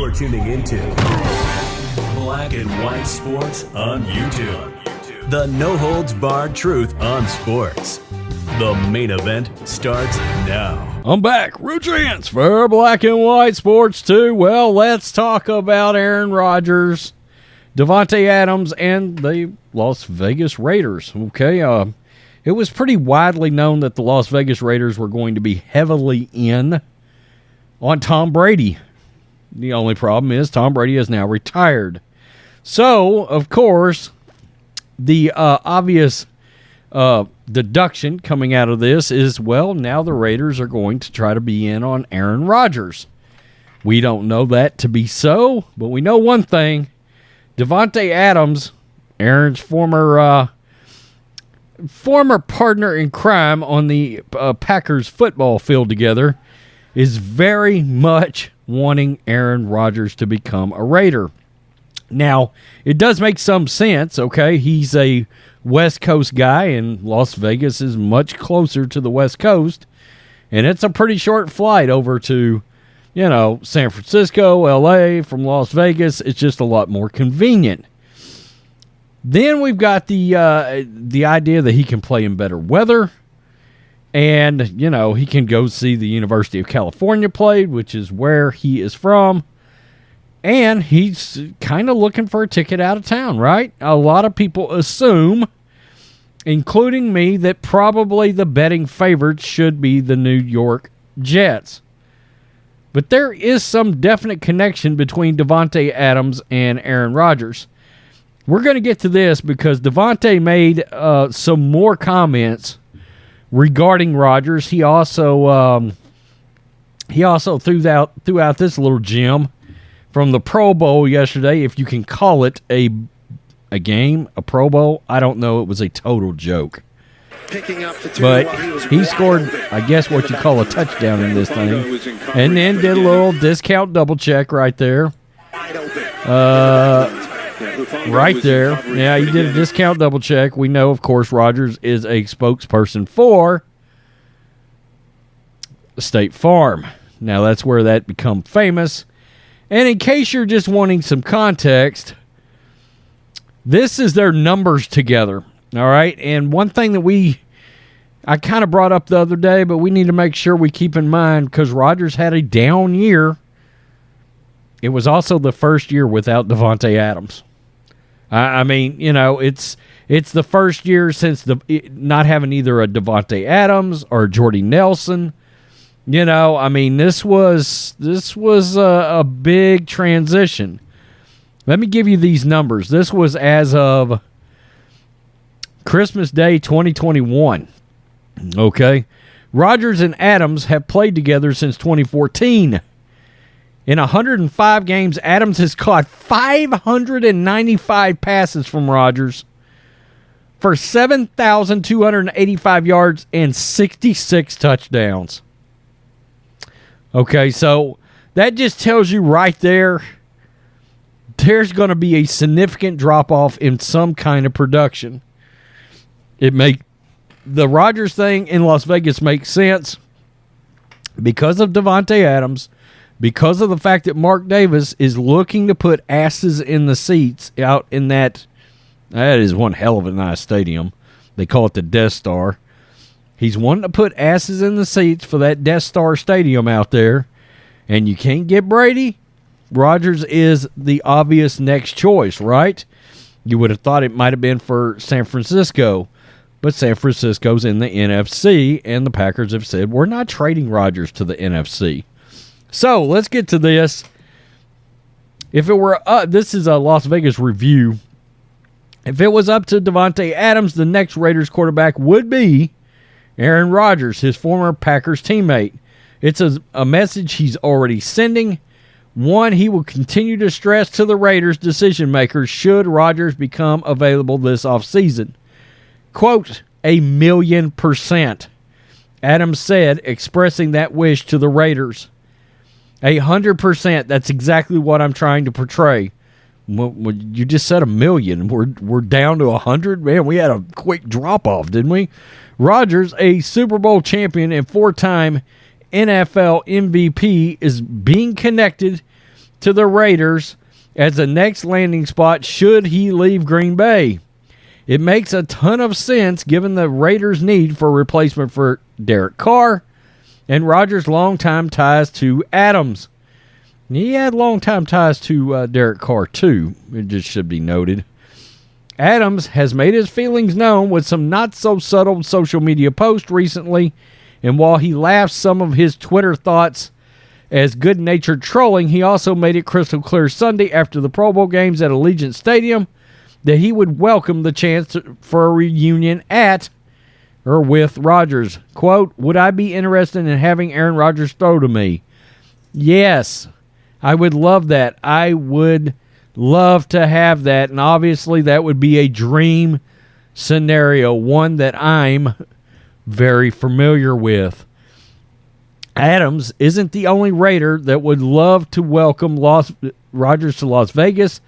You're tuning into Black and White Sports on YouTube. The no-holds-barred truth on sports. The main event starts now. I'm back. Rodgers for Black and White Sports 2. Well, let's talk about Aaron Rodgers, Davante Adams, and the Las Vegas Raiders. Okay, it was pretty widely known that the Las Vegas Raiders were going to be heavily in on Tom Brady. The only problem is Tom Brady is now retired. So, of course, the obvious deduction coming out of this is, well, now the Raiders are going to try to be in on Aaron Rodgers. We don't know that to be so, but we know one thing. Davante Adams, Aaron's former partner in crime on the Packers football field together, is very much wanting Aaron Rodgers to become a Raider. Now, it does make some sense, okay? He's a West Coast guy, and Las Vegas is much closer to the West Coast, and it's a pretty short flight over to, San Francisco, L.A., from Las Vegas. It's just a lot more convenient. Then we've got the idea that he can play in better weather, and, he can go see the University of California play, which is where he is from. And he's kind of looking for a ticket out of town, right? A lot of people assume, including me, that probably the betting favorites should be the New York Jets. But there is some definite connection between Davante Adams and Aaron Rodgers. We're going to get to this because Davante made some more comments regarding Rodgers. He also threw out this little gem from the Pro Bowl yesterday, if you can call it a game, a Pro Bowl. I don't know. It was a total joke. But he scored, I guess, what you call a touchdown in this thing. And then did a little discount double check right there. Right there. Yeah, he did a discount double check. We know, of course, Rodgers is a spokesperson for State Farm. Now, that's where that become famous. And in case you're just wanting some context, this is their numbers together, all right? And one thing that I kind of brought up the other day, but we need to make sure we keep in mind, because Rodgers had a down year. It was also the first year without Davante Adams. I mean, it's the first year since not having either a Davante Adams or Jordy Nelson. This was a big transition. Let me give you these numbers. This was as of Christmas Day 2021. Okay. Rodgers and Adams have played together since 2014. In 105 games, Adams has caught 595 passes from Rodgers for 7,285 yards and 66 touchdowns. Okay, so that just tells you right there, there's going to be a significant drop-off in some kind of production. The Rodgers thing in Las Vegas makes sense because of Davante Adams, because of the fact that Mark Davis is looking to put asses in the seats out in that is one hell of a nice stadium. They call it the Death Star. He's wanting to put asses in the seats for that Death Star Stadium out there, and you can't get Brady. Rodgers is the obvious next choice, right? You would have thought it might have been for San Francisco, but San Francisco's in the NFC, and the Packers have said, we're not trading Rodgers to the NFC. So, let's get to this. If it were this is a Las Vegas review. If it was up to Davante Adams, the next Raiders quarterback would be Aaron Rodgers, his former Packers teammate. It's a message he's already sending. One, he will continue to stress to the Raiders decision makers should Rodgers become available this offseason. Quote, 1,000,000%. Adams said, expressing that wish to the Raiders. 100%. That's exactly what I'm trying to portray. Well, you just said 1,000,000. We're down to 100. Man, we had a quick drop off, didn't we? Rodgers, a Super Bowl champion and 4-time NFL MVP, is being connected to the Raiders as the next landing spot should he leave Green Bay. It makes a ton of sense given the Raiders' need for a replacement for Derek Carr and Rodgers' longtime ties to Adams. He had longtime ties to Derek Carr, too. It just should be noted. Adams has made his feelings known with some not-so-subtle social media posts recently, and while he laughs some of his Twitter thoughts as good-natured trolling, he also made it crystal clear Sunday after the Pro Bowl games at Allegiant Stadium that he would welcome the chance for a reunion with Rodgers. Quote, "Would I be interested in having Aaron Rodgers throw to me? Yes, I would love that. I would love to have that, and obviously that would be a dream scenario, one that I'm very familiar with." Adams isn't the only Raider that would love to welcome Rodgers to Las Vegas.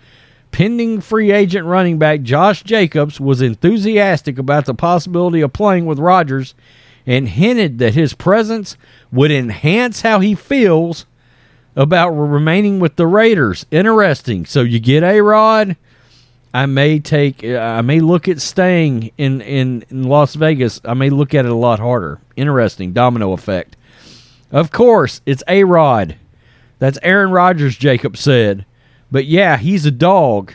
Pending free agent running back Josh Jacobs was enthusiastic about the possibility of playing with Rodgers and hinted that his presence would enhance how he feels about remaining with the Raiders. Interesting. So you get A-Rod. I may look at staying in Las Vegas. I may look at it a lot harder. Interesting. Domino effect. Of course, it's A-Rod. That's Aaron Rodgers, Jacob said. But yeah, he's a dog.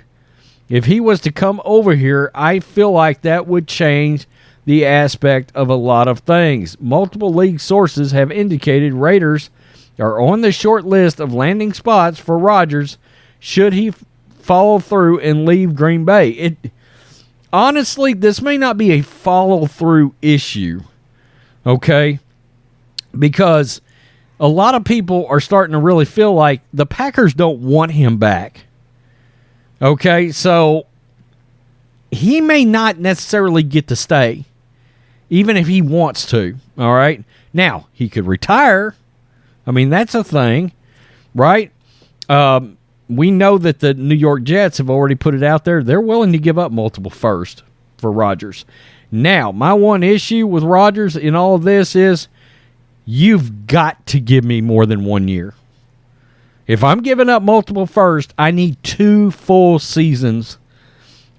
If he was to come over here, I feel like that would change the aspect of a lot of things. Multiple league sources have indicated Raiders are on the short list of landing spots for Rodgers should he follow through and leave Green Bay. Honestly, this may not be a follow-through issue, okay? Because a lot of people are starting to really feel like the Packers don't want him back. Okay, so he may not necessarily get to stay, even if he wants to, all right? Now, he could retire. I mean, that's a thing, right? We know that the New York Jets have already put it out there. They're willing to give up multiple first for Rodgers. Now, my one issue with Rodgers in all of this is you've got to give me more than 1 year. If I'm giving up multiple first, I need 2 full seasons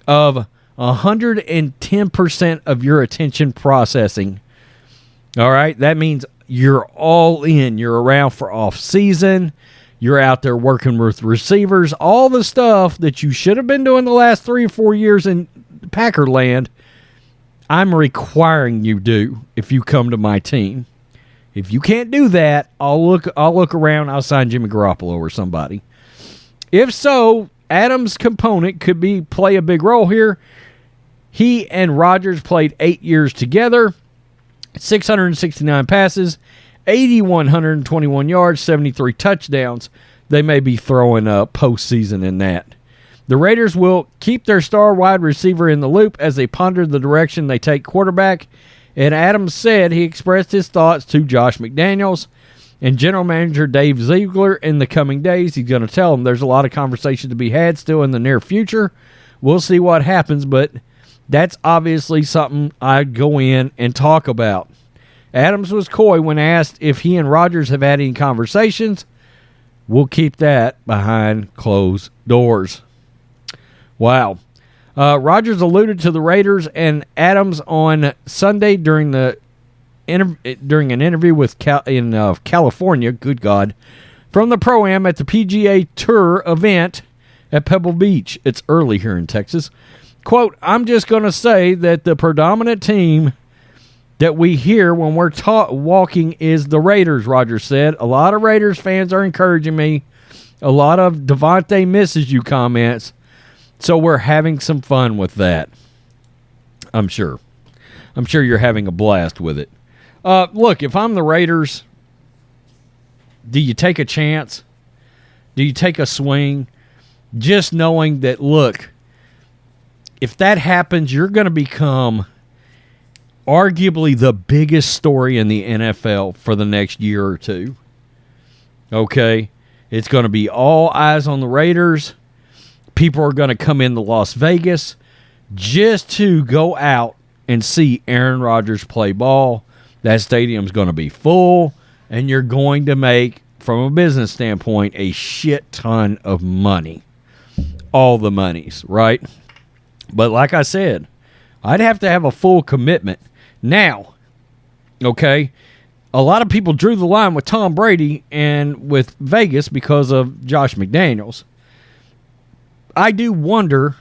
of 110% of your attention processing. All right? That means you're all in. You're around for off-season. You're out there working with receivers. All the stuff that you should have been doing the last 3 or 4 years in Packer land, I'm requiring you do if you come to my team. If you can't do that, I'll look around. I'll sign Jimmy Garoppolo or somebody. If so, Adams' component could play a big role here. He and Rodgers played 8 years together, 669 passes, 8,121 yards, 73 touchdowns. They may be throwing up postseason in that. The Raiders will keep their star wide receiver in the loop as they ponder the direction they take quarterback. And Adams said he expressed his thoughts to Josh McDaniels and general manager Dave Ziegler in the coming days. He's going to tell them there's a lot of conversation to be had still in the near future. We'll see what happens, but that's obviously something I'd go in and talk about. Adams was coy when asked if he and Rodgers have had any conversations. We'll keep that behind closed doors. Wow. Rodgers alluded to the Raiders and Adams on Sunday during an interview with California. Good God, from the Pro-Am at the PGA Tour event at Pebble Beach. It's early here in Texas. Quote, "I'm just going to say that the predominant team that we hear when we're walking is the Raiders," Rodgers said. "A lot of Raiders fans are encouraging me. A lot of Davante misses you comments. So we're having some fun with that." I'm sure you're having a blast with it. Look, if I'm the Raiders, do you take a chance? Do you take a swing? Just knowing that, look, if that happens, you're going to become arguably the biggest story in the NFL for the next year or two. Okay? It's going to be all eyes on the Raiders. People are going to come into Las Vegas just to go out and see Aaron Rodgers play ball. That stadium's going to be full, and you're going to make, from a business standpoint, a shit ton of money. All the monies, right? But like I said, I'd have to have a full commitment. Now, okay, a lot of people drew the line with Tom Brady and with Vegas because of Josh McDaniels. I do wonder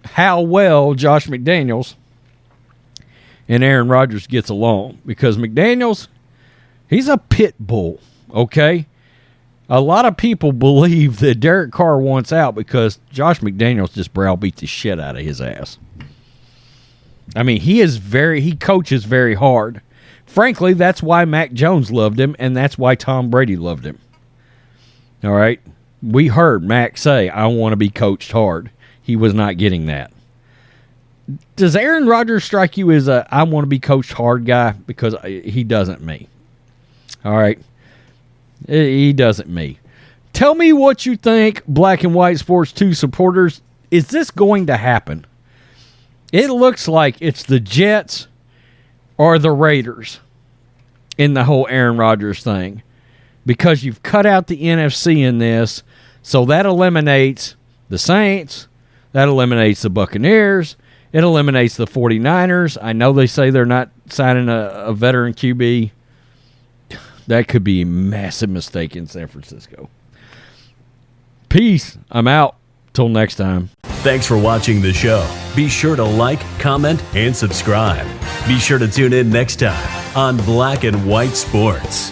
how well Josh McDaniels and Aaron Rodgers gets along, because McDaniels, he's a pit bull, okay? A lot of people believe that Derek Carr wants out because Josh McDaniels just browbeat the shit out of his ass. I mean, he coaches very hard. Frankly, that's why Mac Jones loved him, and that's why Tom Brady loved him. All right? We heard Mac say, I want to be coached hard. He was not getting that. Does Aaron Rodgers strike you as a I want to be coached hard guy? Because he doesn't me. All right? He doesn't me. Tell me what you think, Black and White Sports 2 supporters. Is this going to happen? It looks like it's the Jets or the Raiders in the whole Aaron Rodgers thing, because you've cut out the NFC in this, so that eliminates the Saints, that eliminates the Buccaneers, it eliminates the 49ers. I know they say they're not signing a veteran QB. That could be a massive mistake in San Francisco. Peace. I'm out. Till next time. Thanks for watching the show. Be sure to like, comment, and subscribe. Be sure to tune in next time on Black and White Sports.